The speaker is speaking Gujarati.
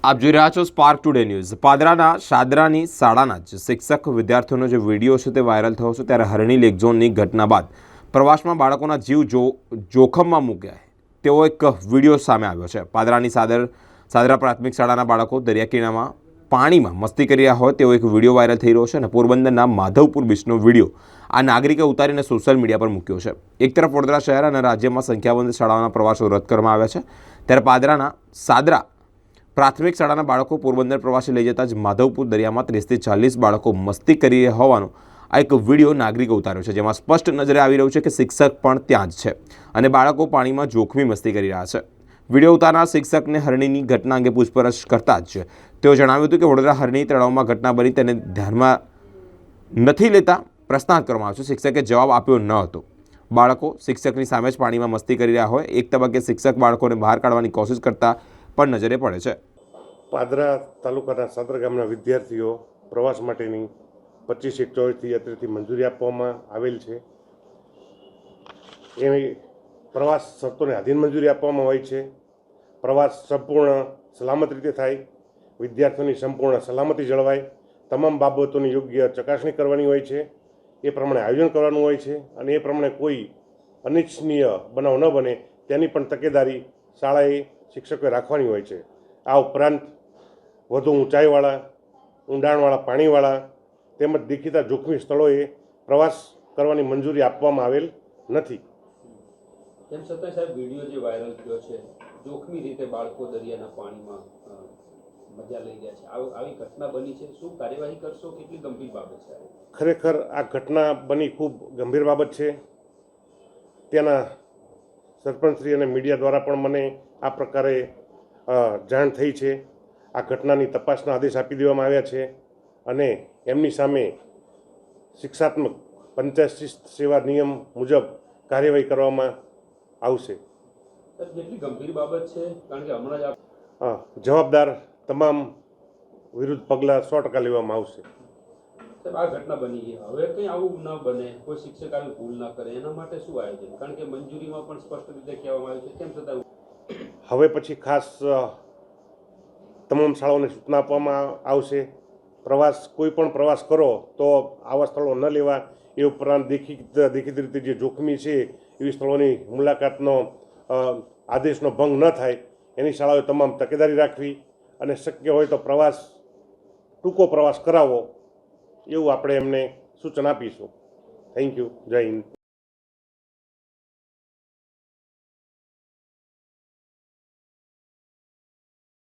આપ જોઈ રહ્યા છો સ્પાર્ક ટુડે ન્યૂઝ। પાદરાના શાદરાની શાળાના જ શિક્ષક વિદ્યાર્થીઓનો જે વિડીયો છે તે વાયરલ થયો છે ત્યારે હરણી લેક ઝોનની ઘટના બાદ પ્રવાસમાં બાળકોના જીવ જોખમમાં મૂક્યા તેવો એક વિડીયો સામે આવ્યો છે। પાદરાની શાદરા પ્રાથમિક શાળાના બાળકો દરિયા કિનારામાં પાણીમાં મસ્તી કરી રહ્યા હોય તેવો એક વિડીયો વાયરલ થઈ રહ્યો છે અને પોરબંદરના માધવપુર બીચનો વિડીયો આ નાગરિકે ઉતારીને સોશિયલ મીડિયા પર મૂક્યો છે। એક તરફ વડોદરા શહેર અને રાજ્યમાં સંખ્યાબંધ શાળાઓના પ્રવાસો રદ કરવામાં આવ્યા છે ત્યારે પાદરાના શાદરા પ્રાથમિક શાળાના બાળકો પોરબંદર પ્રવાસે લઈ જતા જ માધવપુર દરિયામાં 30 થી 40 બાળકો મસ્તી કરી રહ્યા હોવાનો આ એક વિડીયો નાગરિકે ઉતાર્યો છે, જેમાં સ્પષ્ટ નજરે આવી રહ્યું છે કે શિક્ષક પણ ત્યાં જ છે અને બાળકો પાણીમાં જોખમી મસ્તી કરી રહ્યા છે। વિડીયો ઉતારનાર શિક્ષકને હરણીની ઘટના અંગે પૂછપરછ કરતા જ તેઓ જણાવ્યું હતું કે વડોદરા હરણી તળાવમાં ઘટના બની તેને ધ્યાનમાં નથી લેતા પ્રશ્નાર્થ કરવામાં આવ્યો છે। શિક્ષકે જવાબ આપ્યો ન હતો। બાળકો શિક્ષકની સામે જ પાણીમાં મસ્તી કરી રહ્યા હોય એક તબક્કે શિક્ષક બાળકોને બહાર કાઢવાની કોશિશ કરતા પણ નજરે પડે છે। પાદરા તાલુકાના શાદરા ગામના વિદ્યાર્થીઓ પ્રવાસ માટેની 25/1/24 યાત્રાથી મંજૂરી આપવામાં આવેલ છે। એ પ્રવાસ શરતોને આધીન મંજૂરી આપવામાં હોય છે। પ્રવાસ સંપૂર્ણ સલામત રીતે થાય, વિદ્યાર્થીઓની સંપૂર્ણ સલામતી જળવાય, તમામ બાબતોની યોગ્ય ચકાસણી કરવાની હોય છે, એ પ્રમાણે આયોજન કરવાનું હોય છે અને એ પ્રમાણે કોઈ અનિચ્છનીય બનાવ ન બને તેની પણ તકેદારી શાળાએ શિક્ષકોએ રાખવાની હોય છે। આ ઉપરાંત વધુ ઊંચાઈવાળા, ઊંડાણવાળા, પાણીવાળા તેમજ દેખીતા જોખમી સ્થળોએ પ્રવાસ કરવાની મંજૂરી આપવામાં આવેલ નથી। તેમ છતાં સાહેબ વિડીયો જે વાયરલ થયો છે, જોખમી રીતે બાળકો દરિયાના પાણીમાં મજા લઈ ગયા છે, આવી ઘટના બની છે, શું કાર્યવાહી કરશો? કેટલી ગંભીર બાબત છે? ખરેખર આ ઘટના બની ખૂબ ગંભીર બાબત છે। ત્યાંના સરપંચશ્રી અને મીડિયા દ્વારા પણ મને આ પ્રકારે જાણ થઈ છે। આ ઘટનાની તપાસના આદેશ આપી દેવામાં આવ્યા છે અને એમની સામે શિક્ષાત્મક પંચાયત શિસ્ત સેવા નિયમ મુજબ કાર્યવાહી કરવામાં આવશે। કેટલી ગંભીર બાબત છે, કારણ કે હમણાં જ જવાબદાર તમામ વિરુદ્ધ પગલાં 100% લેવામાં આવશે। આ ઘટના બની ગઈ, હવે કંઈ આવું ન બને, કોઈ શિક્ષક આવી ભૂલ ના કરે, એના માટે શું આયોજન? કારણ કે મંજૂરીમાં પણ સ્પષ્ટ રીતે કહેવામાં આવ્યું છે, તેમ છતાં હવે પછી ખાસ તમામ શાળાઓને સૂચના આપવામાં આવશે। કોઈ પણ પ્રવાસ કરો તો આવા સ્થળો ન લેવા, એ ઉપરાંત દેખીતી રીતે જે જોખમી છે એવી સ્થળોની મુલાકાતનો આદેશનો ભંગ ન થાય એની શાળાઓએ તમામ તકેદારી રાખવી અને શક્ય હોય તો ટૂંકો પ્રવાસ કરાવવો એવું આપણે એમને સૂચન આપીશું। Thank you. જય હિન્દ।